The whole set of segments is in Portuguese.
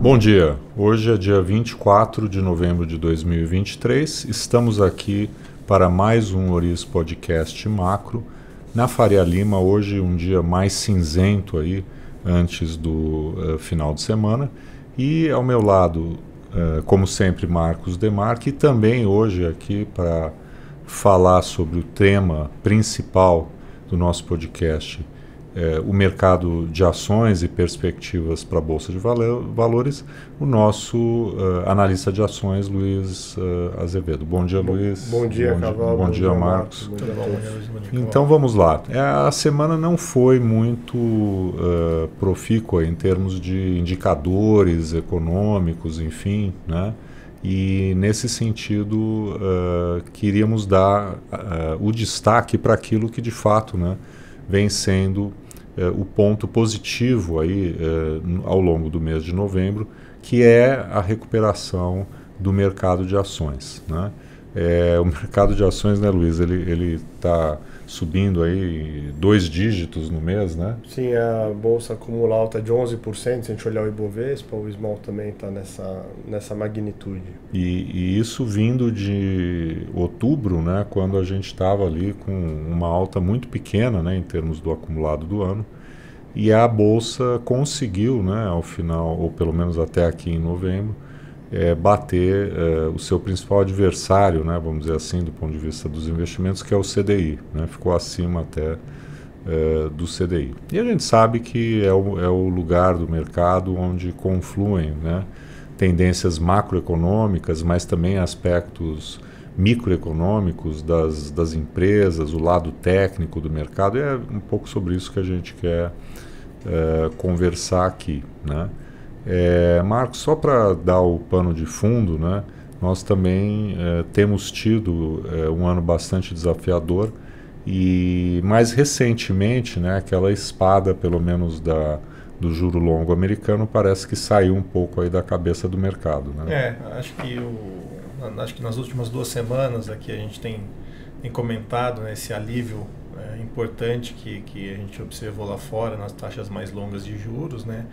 Bom dia, hoje é dia 24 de novembro de 2023, estamos aqui para mais um Ouriço Podcast Macro, na Faria Lima, hoje um dia mais cinzento aí, antes do final de semana, e ao meu lado, como sempre, Marcos Demarque, e também hoje aqui para falar sobre o tema principal do nosso podcast, o mercado de ações e perspectivas para a Bolsa de Valores, o nosso analista de ações, Luiz Azevedo. Bom dia, Luiz. Bom dia, Cavalo. Bom dia, Marcos. Bom dia, então vamos lá. A semana não foi muito profícua em termos de indicadores econômicos, enfim, né? E nesse sentido queríamos dar o destaque para aquilo que de fato, né, vem sendo o ponto positivo aí ao longo do mês de novembro, que é a recuperação do mercado de ações, né? O mercado de ações, né, Luiz, ele está subindo aí 2 dígitos no mês, né? Sim, a bolsa acumula alta de 11%, se a gente olhar o Ibovespa, o Small também está nessa magnitude. E isso vindo de outubro, né, quando a gente estava ali com uma alta muito pequena, né, em termos do acumulado do ano, e a bolsa conseguiu, né, ao final, ou pelo menos até aqui em novembro, bater o seu principal adversário, né, vamos dizer assim, do ponto de vista dos investimentos, que é o CDI, né, ficou acima até do CDI. E a gente sabe que é o lugar do mercado onde confluem, né, tendências macroeconômicas, mas também aspectos microeconômicos das empresas, o lado técnico do mercado. É um pouco sobre isso que a gente quer conversar aqui, né? Marcos, só para dar o pano de fundo, né, nós também temos tido um ano bastante desafiador e mais recentemente, né, aquela espada, pelo menos do juro longo americano, parece que saiu um pouco aí da cabeça do mercado, né? Acho que nas últimas 2 semanas aqui a gente tem comentado, né, esse alívio importante que a gente observou lá fora nas taxas mais longas de juros, né?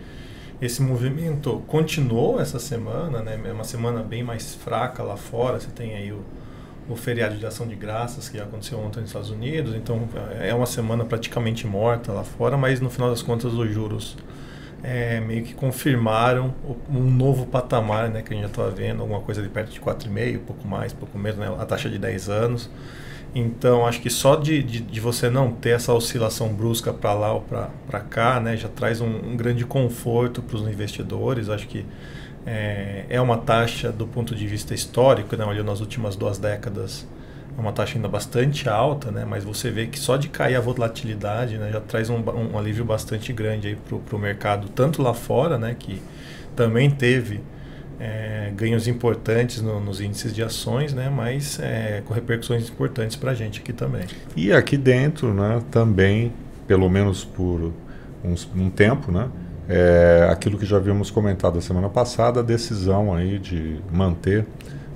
Esse movimento continuou essa semana, né? É uma semana bem mais fraca lá fora. Você tem aí o feriado de ação de graças que aconteceu ontem nos Estados Unidos, então é uma semana praticamente morta lá fora, mas no final das contas os juros meio que confirmaram um novo patamar, né, que a gente já estava vendo, alguma coisa de perto de 4,5, pouco mais, pouco menos, né, a taxa de 10 anos. Então, acho que só de você não ter essa oscilação brusca para lá ou para cá, né, já traz um grande conforto para os investidores. Acho que é uma taxa, do ponto de vista histórico, né, olhando nas últimas 2 décadas, é uma taxa ainda bastante alta, né, mas você vê que só de cair a volatilidade, né, já traz um alívio bastante grande para o mercado, tanto lá fora, né, que também teve ganhos importantes nos índices de ações, né, mas com repercussões importantes para a gente aqui também. E aqui dentro, né, também, pelo menos por um tempo, né, aquilo que já havíamos comentado a semana passada, a decisão aí de manter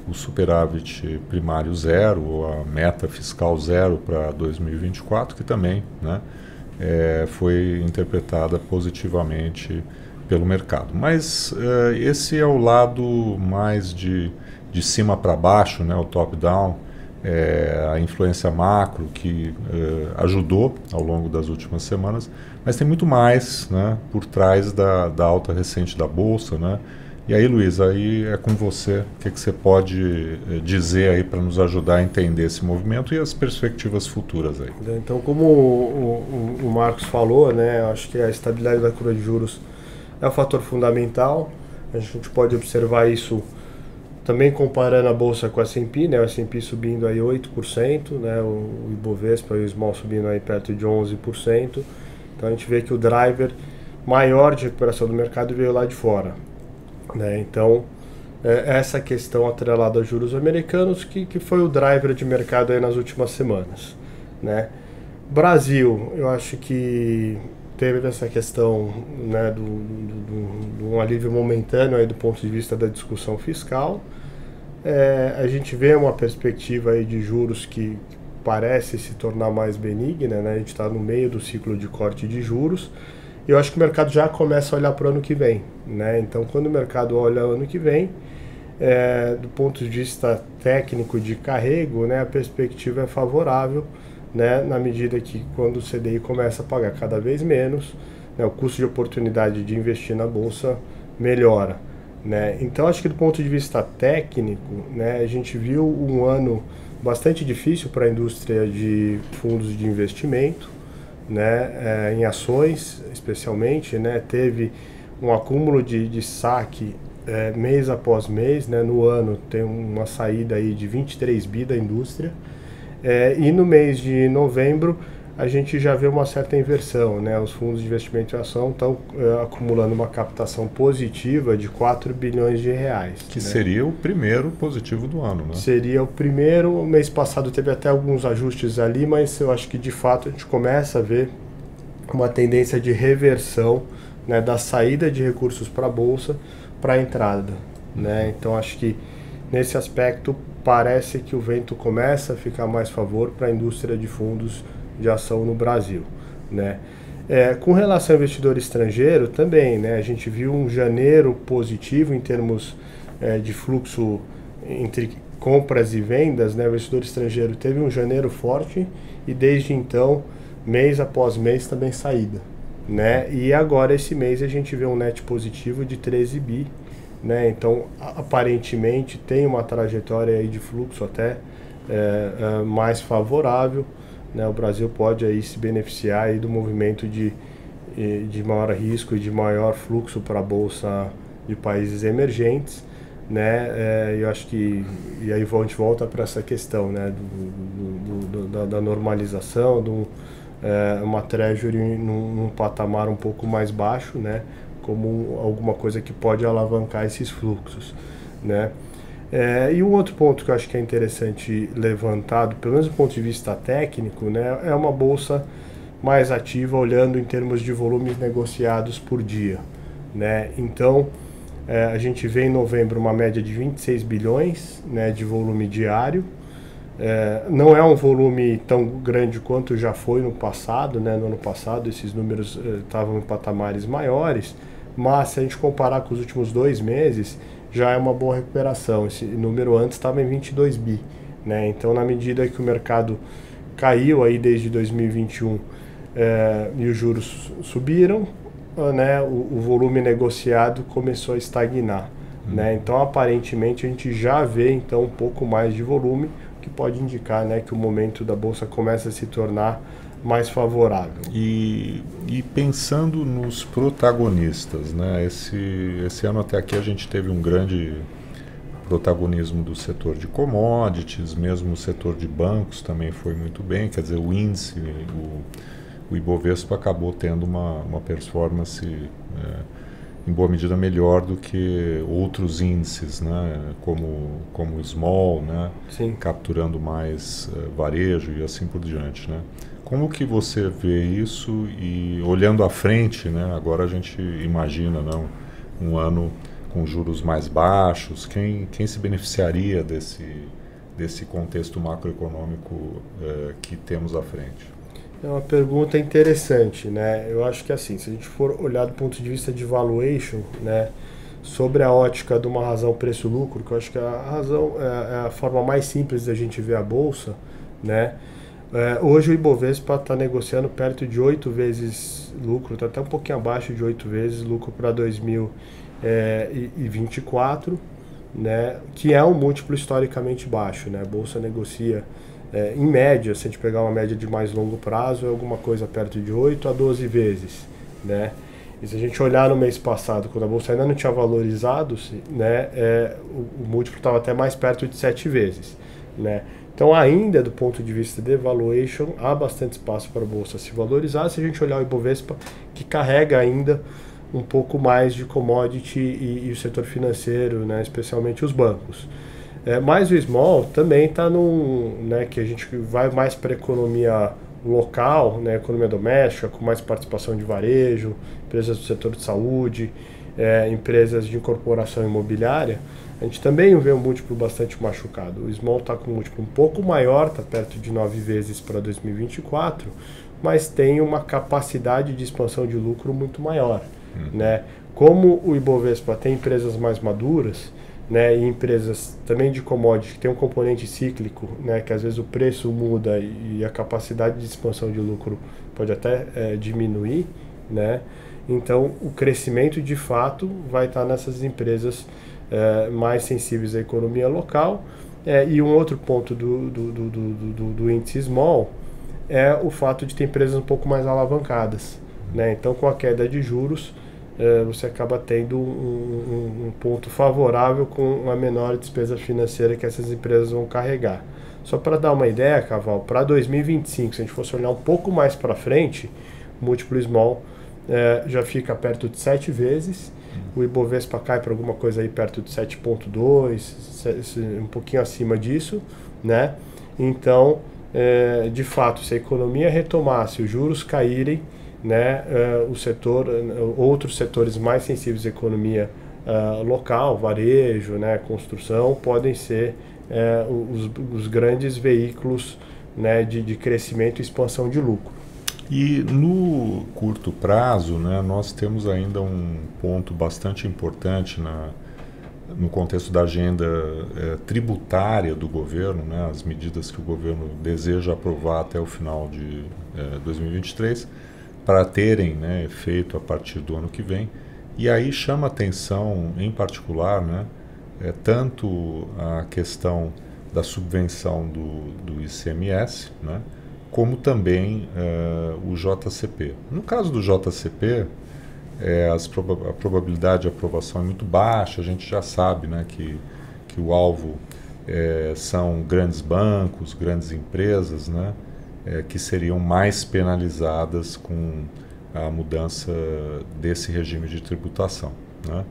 o superávit primário zero, ou a meta fiscal zero para 2024, que também, né, foi interpretada positivamente pelo mercado. Mas esse é o lado mais de cima para baixo, né, o top-down, a influência macro que ajudou ao longo das últimas semanas, mas tem muito mais, né, por trás da alta recente da Bolsa, né? E aí, Luiz, aí é com você. O que você pode dizer aí para nos ajudar a entender esse movimento e as perspectivas futuras aí? Então, como o Marcos falou, né, acho que a estabilidade da curva de juros é um fator fundamental. A gente pode observar isso também comparando a bolsa com a S&P, né, o S&P subindo aí 8%, né, o Ibovespa e o Small subindo aí perto de 11%. Então a gente vê que o driver maior de recuperação do mercado veio lá de fora, né? Então essa questão atrelada a juros americanos que foi o driver de mercado aí nas últimas semanas, né? Brasil, eu acho que teve essa questão, né, de um alívio momentâneo aí do ponto de vista da discussão fiscal. A gente vê uma perspectiva aí de juros que parece se tornar mais benigna, né? A gente está no meio do ciclo de corte de juros eu acho que o mercado já começa a olhar para o ano que vem, né? Então, quando o mercado olha o ano que vem, do ponto de vista técnico de carrego, né, a perspectiva é favorável, né, na medida que quando o CDI começa a pagar cada vez menos, né, o custo de oportunidade de investir na bolsa melhora, né? Então, acho que do ponto de vista técnico, né, a gente viu um ano bastante difícil para a indústria de fundos de investimento, né, em ações especialmente, né, teve um acúmulo de saque mês após mês, né, no ano tem uma saída aí de 23 bi da indústria, e no mês de novembro a gente já vê uma certa inversão, né, os fundos de investimento em ação estão acumulando uma captação positiva de 4 bilhões de reais. Que né? seria o primeiro positivo do ano, né? Seria o primeiro, o mês passado teve até alguns ajustes ali, mas eu acho que de fato a gente começa a ver uma tendência de reversão, né, da saída de recursos para a Bolsa para a entrada, né? Então acho que nesse aspecto parece que o vento começa a ficar mais a favor para a indústria de fundos de ação no Brasil, né? Com relação ao investidor estrangeiro também, né? A gente viu um janeiro positivo em termos de fluxo entre compras e vendas, né? O investidor estrangeiro teve um janeiro forte e desde então, mês após mês, também saída, né? E agora esse mês a gente vê um net positivo de 13 bi, né? Então aparentemente tem uma trajetória aí de fluxo até mais favorável, né? O Brasil pode aí se beneficiar aí do movimento de maior risco e de maior fluxo para a bolsa de países emergentes, né? Eu acho que e aí a gente volta para essa questão, né? Da normalização, uma treasury num patamar um pouco mais baixo, né, como alguma coisa que pode alavancar esses fluxos, né. E um outro ponto que eu acho que é interessante levantado, pelo menos do ponto de vista técnico, né, é uma bolsa mais ativa olhando em termos de volumes negociados por dia, né. Então a gente vê em novembro uma média de 26 bilhões, né, de volume diário. Não é um volume tão grande quanto já foi no passado, né? No ano passado esses números estavam em patamares maiores, mas se a gente comparar com os últimos 2 meses, já é uma boa recuperação. Esse número antes estava em 22 bi, né? Então, na medida que o mercado caiu aí desde 2021 e os juros subiram, né? O volume negociado começou a estagnar, né? Então, aparentemente, a gente já vê então um pouco mais de volume, que pode indicar, né, que o momento da bolsa começa a se tornar mais favorável. E pensando nos protagonistas, né, esse ano até aqui a gente teve um grande protagonismo do setor de commodities, mesmo o setor de bancos também foi muito bem, quer dizer, o índice, o Ibovespa acabou tendo uma performance em boa medida melhor do que outros índices, né, como o Small, né, Sim. capturando mais varejo e assim por diante, né. Como que você vê isso e olhando à frente, né, agora a gente imagina, né, um ano com juros mais baixos, quem se beneficiaria desse contexto macroeconômico que temos à frente? É uma pergunta interessante, né? Eu acho que assim, se a gente for olhar do ponto de vista de valuation, né, sobre a ótica de uma razão preço-lucro, que eu acho que a razão é a forma mais simples da gente ver a bolsa, né? Hoje o Ibovespa está negociando perto de 8 vezes lucro, está até um pouquinho abaixo de 8 vezes lucro para 2024, né? Que é um múltiplo historicamente baixo, né? A bolsa negocia em média, se a gente pegar uma média de mais longo prazo, é alguma coisa perto de 8 a 12 vezes, né? E se a gente olhar no mês passado, quando a bolsa ainda não tinha valorizado, né, o múltiplo estava até mais perto de 7 vezes, né? Então, ainda do ponto de vista de valuation, há bastante espaço para a bolsa se valorizar. Se a gente olhar o Ibovespa, que carrega ainda um pouco mais de commodity e o setor financeiro, né, especialmente os bancos. Mas o small também está né, que a gente vai mais para a economia local, né, economia doméstica, com mais participação de varejo, empresas do setor de saúde, empresas de incorporação imobiliária. A gente também vê um múltiplo bastante machucado. O small está com um múltiplo um pouco maior, está perto de 9 vezes para 2024, mas tem uma capacidade de expansão de lucro muito maior, né? Como o Ibovespa tem empresas mais maduras, né, e empresas também de commodity que tem um componente cíclico, né, que às vezes o preço muda e a capacidade de expansão de lucro pode até diminuir, né? Então o crescimento de fato vai estar nessas empresas mais sensíveis à economia local. E um outro ponto do índice small é o fato de ter empresas um pouco mais alavancadas, né? Então com a queda de juros você acaba tendo um ponto favorável com uma menor despesa financeira que essas empresas vão carregar. Só para dar uma ideia, Caval, para 2025, se a gente fosse olhar um pouco mais para frente, o múltiplo small já fica perto de 7 vezes, o Ibovespa cai para alguma coisa aí perto de 7,2, um pouquinho acima disso, né? Então, de fato, se a economia retomar, se os juros caírem, né, outros setores mais sensíveis à economia local, varejo, né, construção, podem ser os grandes veículos, né, de crescimento e expansão de lucro. E no curto prazo, né, nós temos ainda um ponto bastante importante no contexto da agenda tributária do governo, né, as medidas que o governo deseja aprovar até o final de 2023, para terem, né, efeito a partir do ano que vem. E aí chama atenção, em particular, né, tanto a questão da subvenção do ICMS, né, como também o JCP. No caso do JCP, a probabilidade de aprovação é muito baixa, a gente já sabe, né, que o alvo são grandes bancos, grandes empresas, né, que seriam mais penalizadas com a mudança desse regime de tributação, né?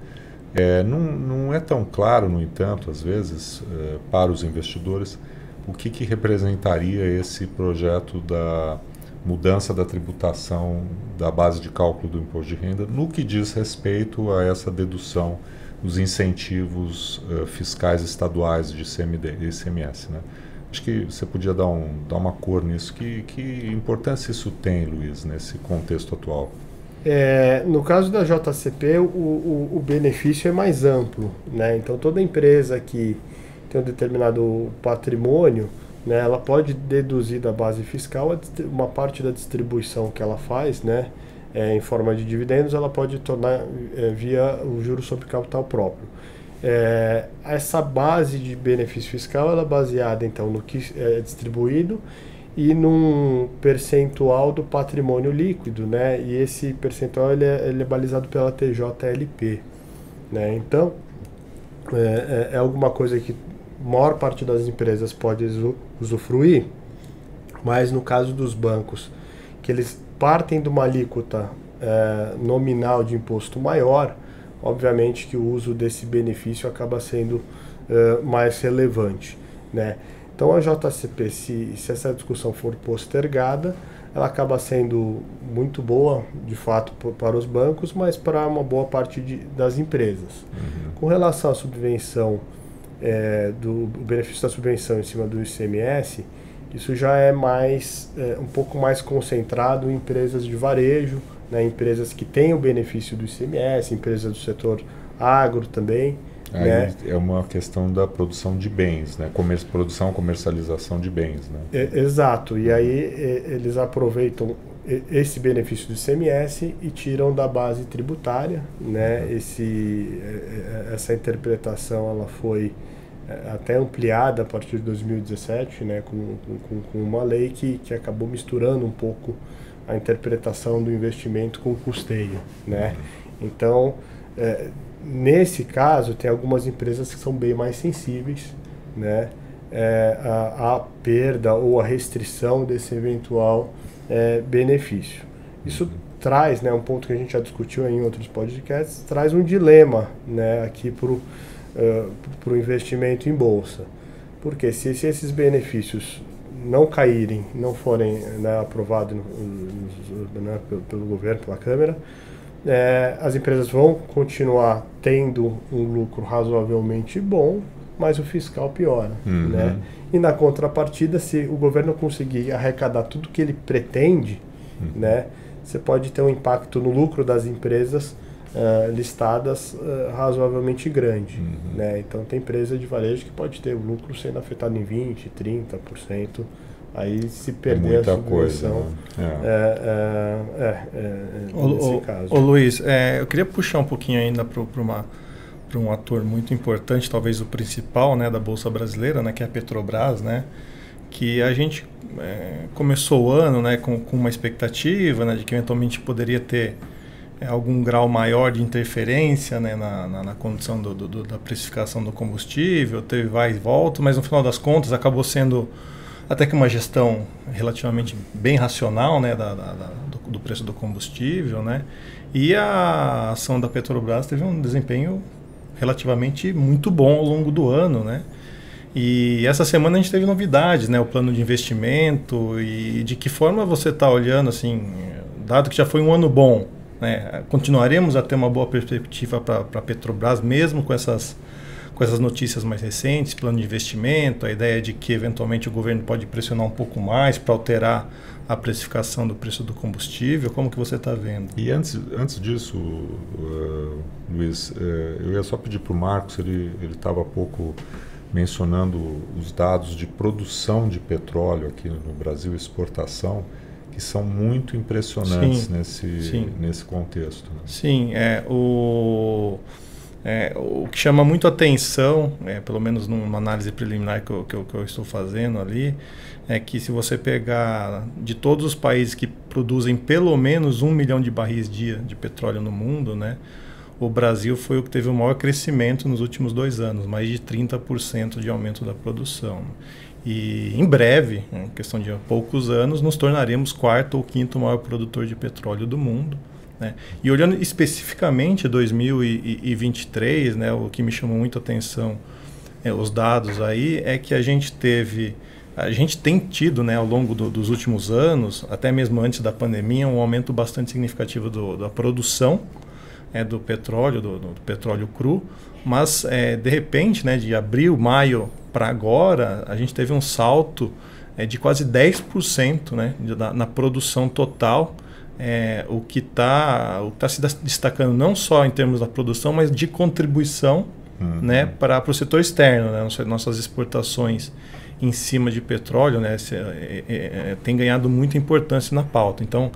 Não é tão claro, no entanto, às vezes, para os investidores, o que representaria esse projeto da mudança da tributação da base de cálculo do imposto de renda no que diz respeito a essa dedução dos incentivos fiscais estaduais de ICMS, né? Acho que você podia dar uma cor nisso. Que importância isso tem, Luiz, nesse contexto atual? No caso da JCP, o benefício é mais amplo, né? Então toda empresa que tem um determinado patrimônio, né, ela pode deduzir da base fiscal uma parte da distribuição que ela faz, né, em forma de dividendos, ela pode tornar via o juro sobre capital próprio. Essa base de benefício fiscal ela é baseada então no que é distribuído e num percentual do patrimônio líquido, né? E esse percentual ele é balizado pela TJLP, né? Então é alguma coisa que a maior parte das empresas pode usufruir, mas no caso dos bancos, que eles partem de uma alíquota nominal de imposto maior, obviamente que o uso desse benefício acaba sendo mais relevante, né? Então a JCP, se essa discussão for postergada, ela acaba sendo muito boa, de fato, para os bancos, mas para uma boa parte das empresas. Com relação à subvenção, do benefício da subvenção em cima do ICMS, isso já é um pouco mais concentrado em empresas de varejo, né, empresas que têm o benefício do ICMS, empresas do setor agro também. Aí, né? É uma questão da produção de bens, né? Comercialização de bens, né? Exato, e aí eles aproveitam esse benefício do ICMS e tiram da base tributária, né? Essa interpretação ela foi até ampliada a partir de 2017, né? com uma lei que acabou misturando um pouco a interpretação do investimento com o custeio, né? Então, nesse caso, tem algumas empresas que são bem mais sensíveis, né, à perda ou à restrição desse eventual benefício. Isso traz, né, um ponto que a gente já discutiu em outros podcasts, traz um dilema, né, aqui para o investimento em bolsa. Porque se esses benefícios não caírem, não forem, né, aprovados pelo governo, pela Câmara, as empresas vão continuar tendo um lucro razoavelmente bom, mas o fiscal piora, né? E na contrapartida, se o governo conseguir arrecadar tudo que ele pretende, né, você pode ter um impacto no lucro das empresas listadas razoavelmente grande. Né? Então tem empresa de varejo que pode ter o lucro sendo afetado em 20%, 30%. Aí se perder a subvenção, nesse caso. Ô Luiz, eu queria puxar um pouquinho ainda para um ator muito importante, talvez o principal, né, da Bolsa Brasileira, né, que é a Petrobras, né, que a gente começou o ano, né, com uma expectativa, né, de que eventualmente poderia ter algum grau maior de interferência, né, na condição da precificação do combustível, teve vai e volta, mas no final das contas acabou sendo até que uma gestão relativamente bem racional, né, do preço do combustível, né, e a ação da Petrobras teve um desempenho relativamente muito bom ao longo do ano, né. E essa semana a gente teve novidades, né, o plano de investimento e de que forma você está olhando, assim, dado que já foi um ano bom, né, continuaremos a ter uma boa perspectiva para a Petrobras, mesmo com essas notícias mais recentes, plano de investimento, a ideia de que eventualmente o governo pode pressionar um pouco mais para alterar a precificação do preço do combustível. Como que você está vendo? E antes disso, Luiz, eu ia só pedir para o Marcos, ele estava há pouco mencionando os dados de produção de petróleo aqui no Brasil, exportação, que são muito impressionantes nesse contexto. Né? Sim, o que chama muito atenção, pelo menos numa análise preliminar que eu estou fazendo ali, é que se você pegar de todos os países que produzem pelo menos 1 milhão de barris dia de petróleo no mundo, né, o Brasil foi o que teve o maior crescimento nos últimos 2 anos, mais de 30% de aumento da produção. E em breve, em questão de poucos anos, nos tornaremos 4º ou 5º maior produtor de petróleo do mundo. Né? E olhando especificamente 2023, né, o que me chamou muito a atenção, os dados aí, é que a gente tem tido, né, ao longo dos últimos anos, até mesmo antes da pandemia, um aumento bastante significativo da produção do petróleo, do petróleo cru, mas de repente, né, de abril, maio para agora, a gente teve um salto de quase 10%, né, na produção total, o que está se destacando não só em termos da produção, mas de contribuição, né, para o setor externo, né, nossas exportações em cima de petróleo, né, tem ganhado muita importância na pauta. Então,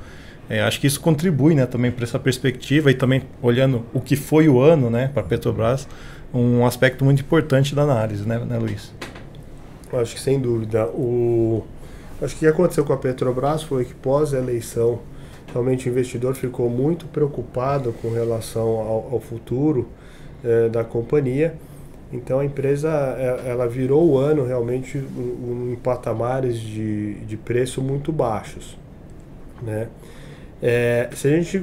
acho que isso contribui, né, também para essa perspectiva e também olhando o que foi o ano, né, para a Petrobras, um aspecto muito importante da análise, né Luiz? Acho que sem dúvida. Acho que o que aconteceu com a Petrobras foi que pós-eleição, realmente o investidor ficou muito preocupado com relação ao futuro da companhia. Então a empresa ela virou o ano realmente em patamares de preço muito baixos, né? Se a gente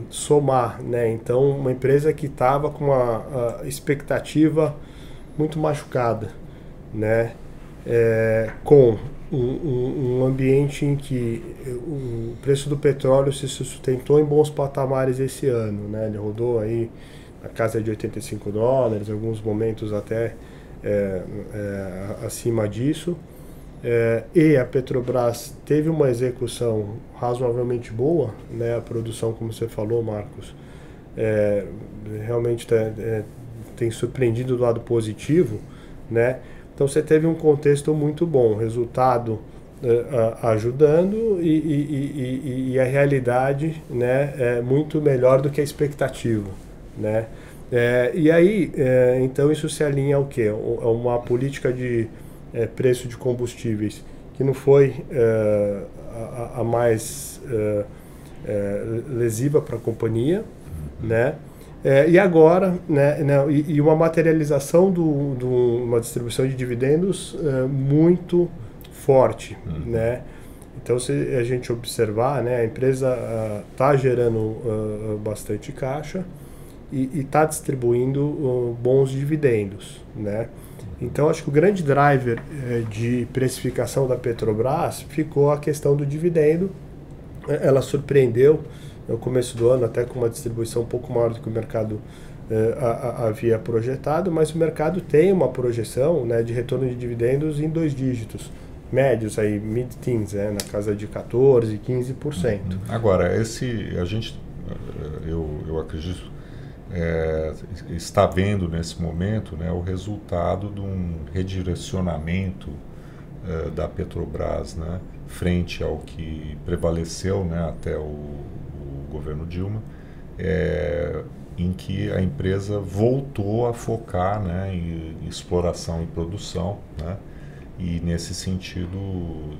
somar, né, então uma empresa que estava com uma expectativa muito machucada, né, com um ambiente em que o preço do petróleo se sustentou em bons patamares esse ano, né, ele rodou aí na casa de $85, em alguns momentos até acima disso. E a Petrobras teve uma execução razoavelmente boa, né? A produção, como você falou, Marcos, realmente tem surpreendido do lado positivo, né? Então você teve um contexto muito bom, resultado ajudando e a realidade, né, é muito melhor do que a expectativa, né? E aí, então isso se alinha ao quê? A uma política de preço de combustíveis que não foi a mais lesiva para a companhia, né? E agora, né, e uma materialização de uma distribuição de dividendos muito forte, né? Então, se a gente observar, né, a empresa está gerando bastante caixa e está distribuindo bons dividendos, né? Então, acho que o grande driver de precificação da Petrobras ficou a questão do dividendo. Ela surpreendeu no começo do ano, até com uma distribuição um pouco maior do que o mercado havia projetado, mas o mercado tem uma projeção, né, de retorno de dividendos em 2 dígitos médios, aí mid-teens, na casa de 14%, 15%. Agora, eu acredito, está vendo nesse momento, né, o resultado de um redirecionamento da Petrobras, né, frente ao que prevaleceu, né, até o governo Dilma, em que a empresa voltou a focar, né, em exploração e produção, né, e nesse sentido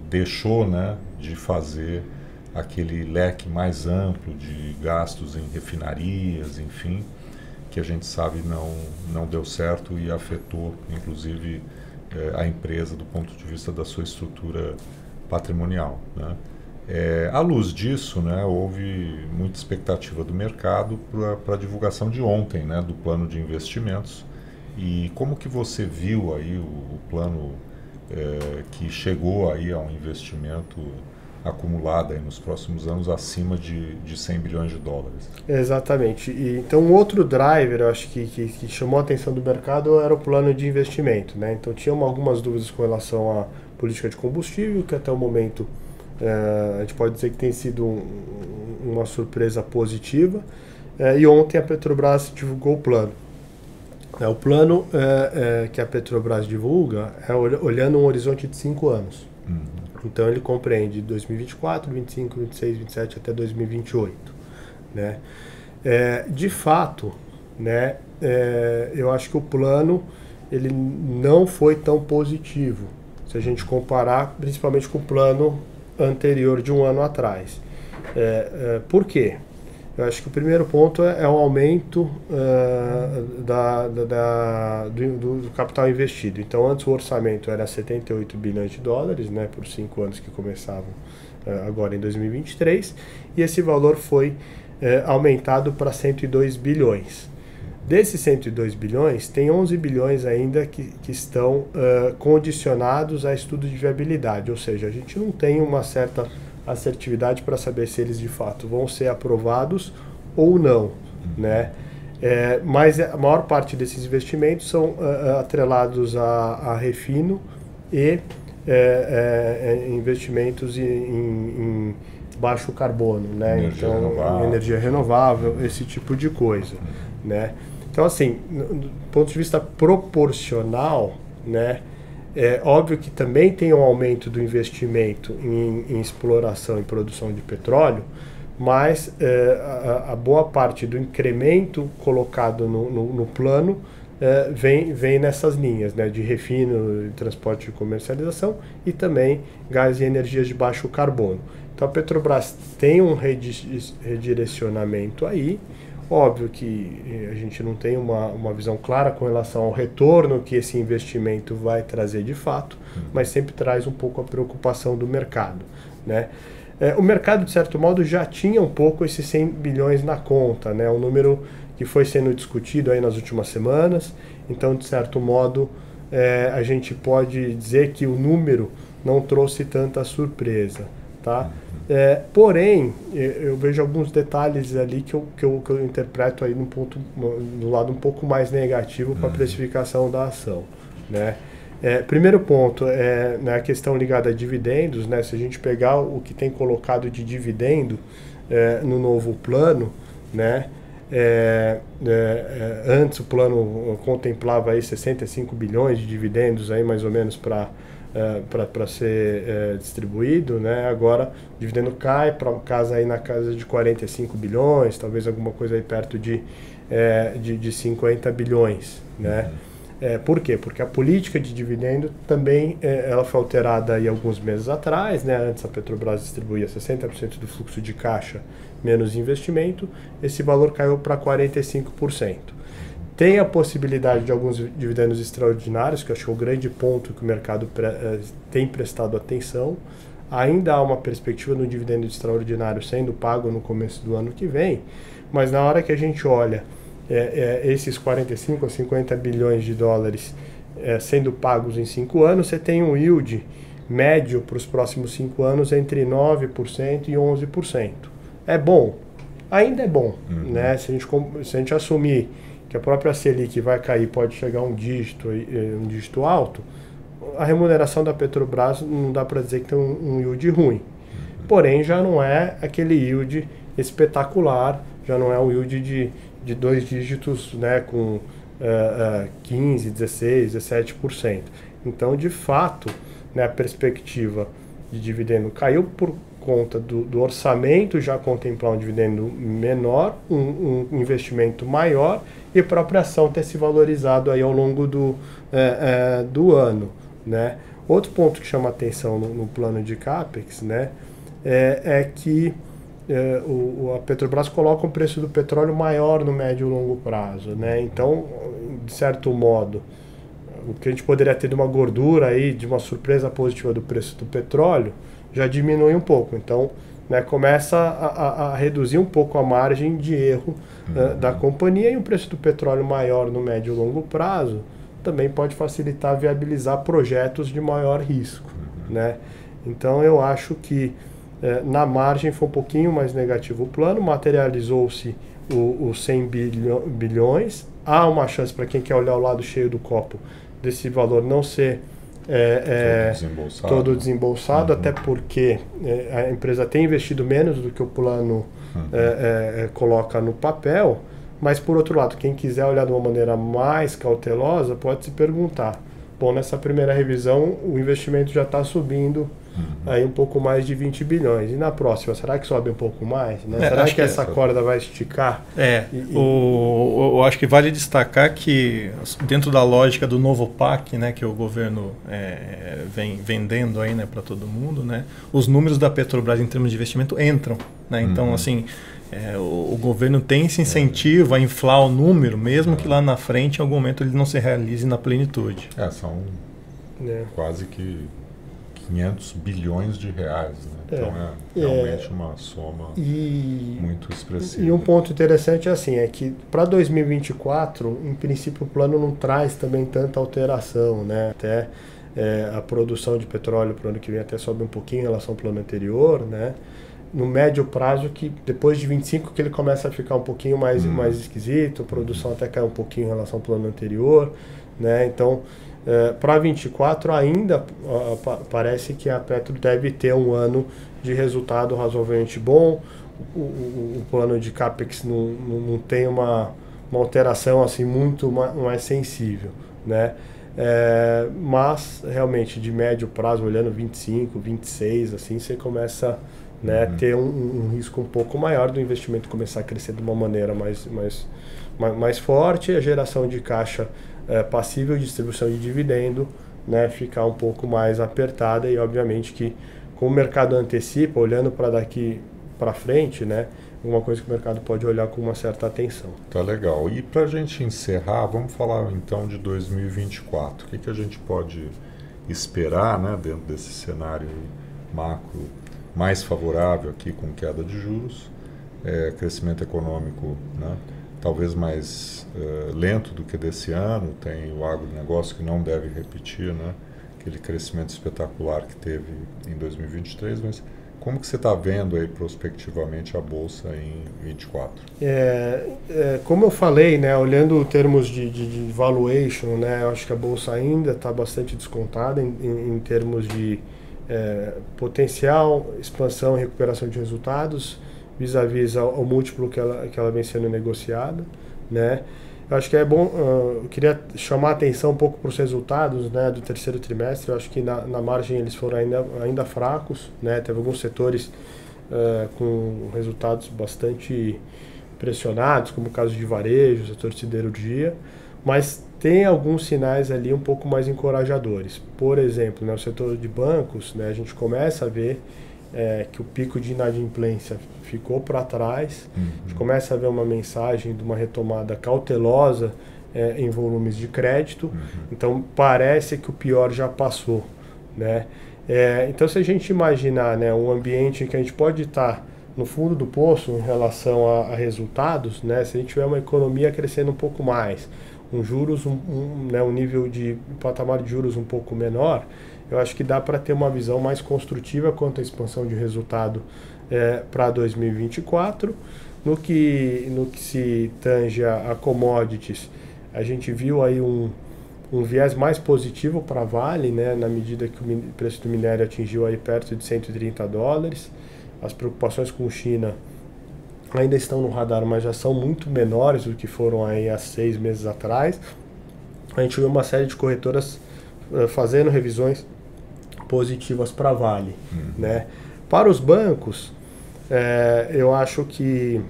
deixou, né, de fazer aquele leque mais amplo de gastos em refinarias, enfim, que a gente sabe não deu certo e afetou, inclusive, a empresa do ponto de vista da sua estrutura patrimonial, né? À luz disso, né, houve muita expectativa do mercado para a divulgação de ontem, né, do plano de investimentos. E como que você viu aí o plano que chegou aí a um investimento acumulado aí nos próximos anos acima de 100 bilhões de dólares? Exatamente. Então, um outro driver, eu acho que chamou a atenção do mercado era o plano de investimento, né? Então, tinha algumas dúvidas com relação à política de combustível, que até o momento a gente pode dizer que tem sido uma surpresa positiva. E ontem a Petrobras divulgou o plano. O plano que a Petrobras divulga é olhando um horizonte de 5 anos. Então ele compreende 2024, 25, 26, 27 até 2028. Né? De fato, né, eu acho que o plano ele não foi tão positivo, se a gente comparar principalmente com o plano anterior de um ano atrás. Por quê? Eu acho que o primeiro ponto é o aumento do capital investido. Então, antes o orçamento era 78 bilhões de dólares, né, por 5 anos que começavam agora em 2023, e esse valor foi aumentado para 102 bilhões. Desses 102 bilhões, tem 11 bilhões ainda que estão condicionados a estudo de viabilidade, ou seja, a gente não tem uma certa assertividade para saber se eles de fato vão ser aprovados ou não, né? Mas a maior parte desses investimentos são atrelados a refino e investimentos em baixo carbono, né? Energia renovável, esse tipo de coisa, né? Então, assim, do ponto de vista proporcional, né? É óbvio que também tem um aumento do investimento em exploração e produção de petróleo, mas a boa parte do incremento colocado no plano vem nessas linhas, né, de refino, de transporte e comercialização e também gás e energias de baixo carbono. Então a Petrobras tem um redirecionamento aí. Óbvio que a gente não tem uma visão clara com relação ao retorno que esse investimento vai trazer de fato, mas sempre traz um pouco a preocupação do mercado, né? O mercado, de certo modo, já tinha um pouco esses 100 bilhões na conta, né? Um número que foi sendo discutido aí nas últimas semanas. Então, de certo modo, a gente pode dizer que o número não trouxe tanta surpresa, tá? Porém, eu vejo alguns detalhes ali que eu interpreto aí no lado um pouco mais negativo para a precificação da ação, né? Primeiro ponto na questão ligada a dividendos, né? Se a gente pegar o que tem colocado de dividendo no novo plano, né? Antes o plano contemplava aí 65 bilhões de dividendos aí mais ou menos para ser distribuído, né? Agora o dividendo cai para casa aí na casa de 45 bilhões, talvez alguma coisa aí perto de 50 bilhões, né? Por quê? Porque a política de dividendo também ela foi alterada aí alguns meses atrás, né? Antes a Petrobras distribuía 60% do fluxo de caixa menos investimento, esse valor caiu para 45%. Tem a possibilidade de alguns dividendos extraordinários, que eu acho que é o grande ponto que o mercado tem prestado atenção. Ainda há uma perspectiva do dividendo extraordinário sendo pago no começo do ano que vem, mas na hora que a gente olha esses 45 a 50 bilhões de dólares sendo pagos em 5 anos, você tem um yield médio para os próximos 5 anos entre 9% e 11%. É bom? Ainda é bom, né? Se a gente assumir que a própria Selic vai cair, pode chegar a um dígito alto, a remuneração da Petrobras não dá para dizer que tem um yield ruim. Porém, já não é aquele yield espetacular, já não é um yield de 2 dígitos, né, com 15, 16, 17%. Então, de fato, né, a perspectiva de dividendo caiu por conta do orçamento já contemplar um dividendo menor, um investimento maior e a própria ação ter se valorizado aí ao longo do ano, né? Outro ponto que chama atenção no plano de CAPEX, né, é que a Petrobras coloca um preço do petróleo maior no médio e longo prazo, né? Então, de certo modo, o que a gente poderia ter de uma gordura aí, de uma surpresa positiva do preço do petróleo, já diminui um pouco. Então, né, começa a reduzir um pouco a margem de erro da companhia, e um preço do petróleo maior no médio e longo prazo também pode facilitar viabilizar projetos de maior risco, né? Então, eu acho que na margem foi um pouquinho mais negativo o plano, materializou-se os 100 bilhões. Há uma chance para quem quer olhar o lado cheio do copo desse valor não ser todo desembolsado, até porque a empresa tem investido menos do que o plano coloca no papel. Mas, por outro lado, quem quiser olhar de uma maneira mais cautelosa pode se perguntar, bom, nessa primeira revisão o investimento já está subindo aí um pouco mais de 20 bilhões. E na próxima, será que sobe um pouco mais? Né? Será que essa corda vai esticar? Eu acho que vale destacar que, dentro da lógica do novo PAC, né, que o governo vem vendendo aí, né, para todo mundo, né, os números da Petrobras em termos de investimento entram. Né? Então, assim, o governo tem esse incentivo a inflar o número, mesmo que lá na frente, em algum momento, ele não se realize na plenitude. São quase que 500 bilhões de reais, né? Então realmente uma soma muito expressiva. E um ponto interessante é que para 2024, em princípio, o plano não traz também tanta alteração, né? Até a produção de petróleo para o ano que vem até sobe um pouquinho em relação ao plano anterior, né? No médio prazo, que depois de 25 que ele começa a ficar um pouquinho mais esquisito, a produção até cai um pouquinho em relação ao plano anterior, né? Então, para 24 ainda parece que a Petro deve ter um ano de resultado razoavelmente bom. O plano de CAPEX não tem uma alteração assim muito mais sensível, né? Mas realmente de médio prazo, olhando 25, 26, assim, você começa a ter um risco um pouco maior do investimento começar a crescer de uma maneira mais forte, a geração de caixa passível de distribuição de dividendo, né, ficar um pouco mais apertada. E obviamente que, como o mercado antecipa, olhando para daqui para frente, né, uma coisa que o mercado pode olhar com uma certa atenção. Tá legal. E para a gente encerrar, vamos falar então de 2024. O que a gente pode esperar, né, dentro desse cenário macro mais favorável aqui, com queda de juros, crescimento econômico, né, talvez mais lento do que desse ano, tem o agronegócio que não deve repetir, né, aquele crescimento espetacular que teve em 2023, mas como que você está vendo aí prospectivamente a Bolsa em 2024? Como eu falei, né, olhando em termos de valuation, né, eu acho que a Bolsa ainda está bastante descontada em termos de potencial, expansão e recuperação de resultados, vis-à-vis ao múltiplo que ela vem sendo negociada, né? Eu acho que é bom, eu queria chamar a atenção um pouco para os resultados, né, do terceiro trimestre. Eu acho que na margem eles foram ainda fracos, né? Teve alguns setores com resultados bastante pressionados, como o caso de varejo, o setor de siderurgia, mas tem alguns sinais ali um pouco mais encorajadores. Por exemplo, né, o setor de bancos, né, a gente começa a ver que o pico de inadimplência ficou para trás. A gente começa a ver uma mensagem de uma retomada cautelosa em volumes de crédito. Então parece que o pior já passou, né? Então, se a gente imaginar, né, um ambiente em que a gente pode estar no fundo do poço em relação a resultados, né, se a gente tiver uma economia crescendo um pouco mais, juros, né, um nível de patamar de juros um pouco menor, eu acho que dá para ter uma visão mais construtiva quanto à expansão de resultado para 2024. No que se tange a commodities, a gente viu aí um viés mais positivo para a Vale, né, na medida que o preço do minério atingiu aí perto de $130. As preocupações com China ainda estão no radar, mas já são muito menores do que foram aí há 6 meses atrás. A gente viu uma série de corretoras fazendo revisões positivas para a Vale. Né? Para os bancos, eu acho que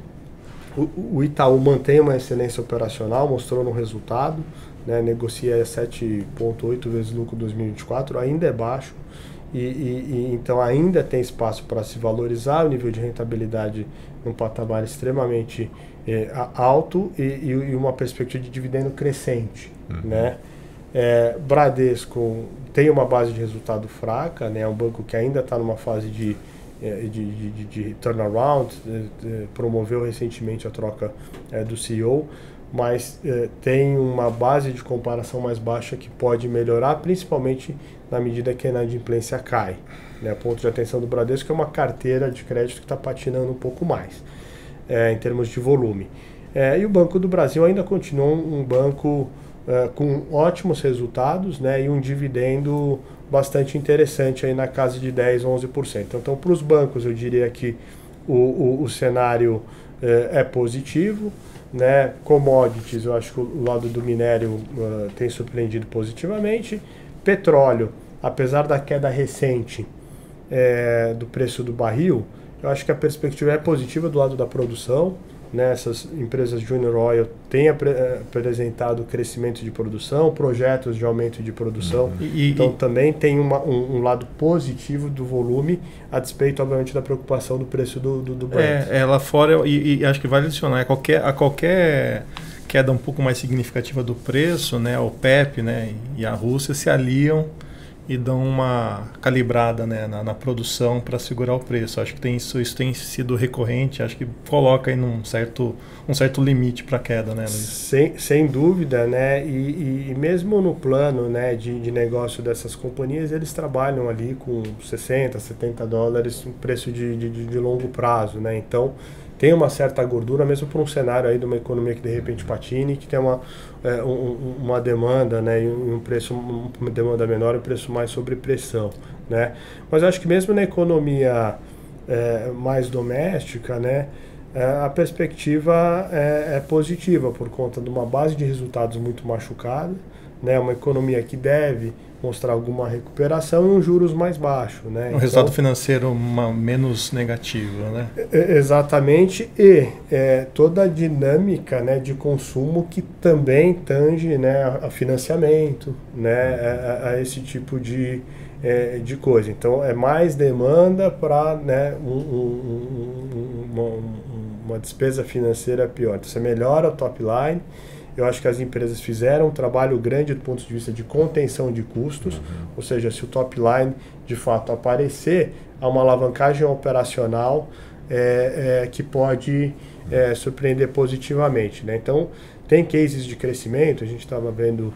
o Itaú mantém uma excelência operacional, mostrou no resultado, né? Negocia 7,8 vezes lucro 2024, ainda é baixo, então ainda tem espaço para se valorizar, o nível de rentabilidade num patamar extremamente alto e uma perspectiva de dividendo crescente. Né? Bradesco tem uma base de resultado fraca, né? É um banco que ainda está numa fase de turnaround, promoveu recentemente a troca do CEO, mas tem uma base de comparação mais baixa que pode melhorar, principalmente na medida que a inadimplência cai. Né? Ponto de atenção do Bradesco é uma carteira de crédito que está patinando um pouco mais, em termos de volume. E o Banco do Brasil ainda continua um banco com ótimos resultados, né? E um dividendo bastante interessante aí na casa de 10%, 11%. Então, para os bancos, eu diria que o cenário é positivo. Né? Commodities, eu acho que o lado do minério tem surpreendido positivamente. Petróleo, apesar da queda recente do preço do barril, eu acho que a perspectiva é positiva do lado da produção. Né? Essas empresas Junior Oil têm apresentado crescimento de produção, projetos de aumento de produção. Então também tem um lado positivo do volume, a despeito, obviamente, da preocupação do preço do Brent. Lá fora, e acho que vale adicionar, a qualquer queda um pouco mais significativa do preço, né, o OPEP, né, e a Rússia se aliam e dão uma calibrada, né, na produção para segurar o preço. Acho que isso tem sido recorrente, acho que coloca aí um certo limite para a queda, né, Luiz? Sem dúvida, né, e mesmo no plano, né, de negócio dessas companhias, eles trabalham ali com $60, $70, um preço de longo prazo, né, então tem uma certa gordura, mesmo para um cenário aí de uma economia que de repente patine, que tem uma demanda, né, e uma demanda menor e um preço mais sob pressão, né? Mas eu acho que mesmo na economia mais doméstica, né, a perspectiva é positiva por conta de uma base de resultados muito machucada, né, uma economia que deve mostrar alguma recuperação e um juros mais baixo, né? Um resultado financeiro menos negativo, né? Exatamente, e toda a dinâmica, né, de consumo que também tange, né, a financiamento, né, a esse tipo de coisa. Então é mais demanda para, né, uma despesa financeira pior. Então você melhora o top line. Eu acho que as empresas fizeram um trabalho grande do ponto de vista de contenção de custos, ou seja, se o top line de fato aparecer, há uma alavancagem operacional que pode surpreender positivamente. Né? Então, tem cases de crescimento, a gente estava vendo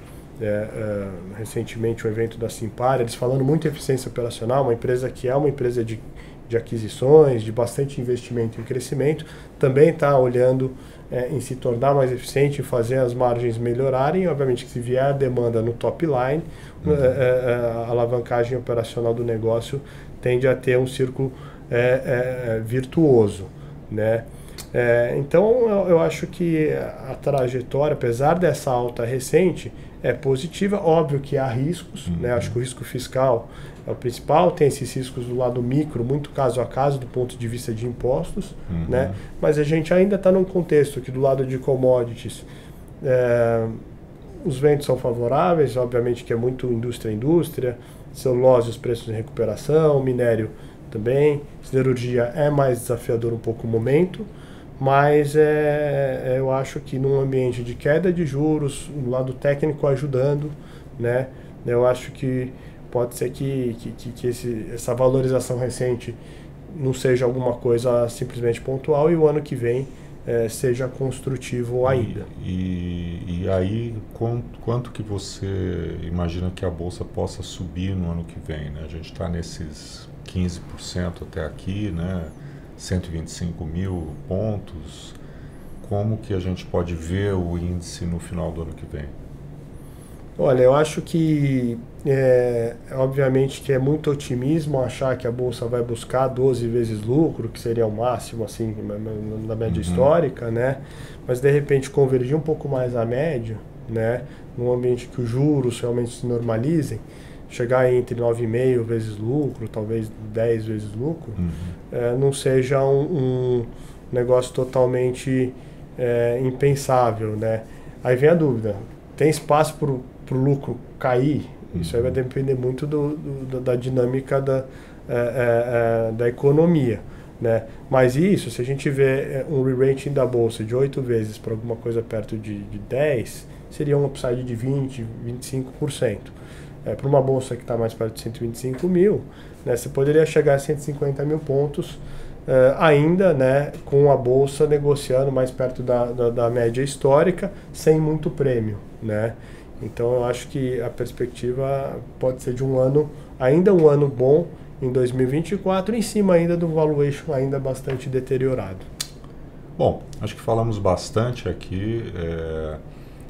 recentemente o evento da Simpar, eles falando muito em eficiência operacional, uma empresa que é uma empresa de aquisições, de bastante investimento em crescimento, também está olhando em se tornar mais eficiente, fazer as margens melhorarem. Obviamente que se vier a demanda no top line, a alavancagem operacional do negócio tende a ter um círculo virtuoso, né? Então eu acho que a trajetória, apesar dessa alta recente, é positiva. Óbvio que há riscos, né? Acho que o risco fiscal é o principal, tem esses riscos do lado micro, muito caso a caso do ponto de vista de impostos, né? Mas a gente ainda está num contexto que do lado de commodities os ventos são favoráveis, obviamente que é muito indústria, celulose, os preços em recuperação, minério também, siderurgia é mais desafiador um pouco o momento, mas eu acho que num ambiente de queda de juros, o lado técnico ajudando, né? Eu acho que pode ser que essa valorização recente não seja alguma coisa simplesmente pontual e o ano que vem seja construtivo ainda. E aí, quanto que você imagina que a Bolsa possa subir no ano que vem? Né? A gente está nesses 15% até aqui, né? 125 mil pontos. Como que a gente pode ver o índice no final do ano que vem? Olha, eu acho que, obviamente, que é muito otimismo achar que a Bolsa vai buscar 12 vezes lucro, que seria o máximo, assim, na média histórica, né? Mas, de repente, convergir um pouco mais à média, né? Num ambiente que os juros realmente se normalizem, chegar entre 9,5 vezes lucro, talvez 10 vezes lucro, não seja um negócio totalmente impensável, né? Aí vem a dúvida, tem espaço para o lucro cair? Isso aí vai depender muito da dinâmica da economia, né? Mas isso, se a gente vê um re-rating da Bolsa de 8 vezes para alguma coisa perto de 10, seria um upside de 20, 25%. Para uma bolsa que está mais perto de 125 mil, né, você poderia chegar a 150 mil pontos ainda, né, com a bolsa negociando mais perto da média histórica, sem muito prêmio, né? Então eu acho que a perspectiva pode ser de ainda um ano bom em 2024, em cima ainda do valuation ainda bastante deteriorado. Bom, acho que falamos bastante aqui.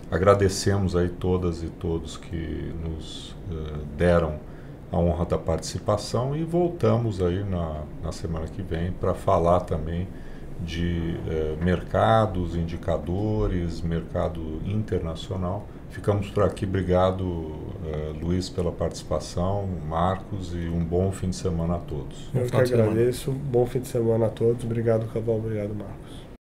Agradecemos aí todas e todos que nos deram a honra da participação e voltamos aí na semana que vem para falar também de mercados, indicadores, mercado internacional. Ficamos por aqui. Obrigado, Luiz, pela participação, Marcos, e um bom fim de semana a todos. Eu que agradeço. Bom fim de semana a todos. Obrigado, Cabal. Obrigado, Marcos.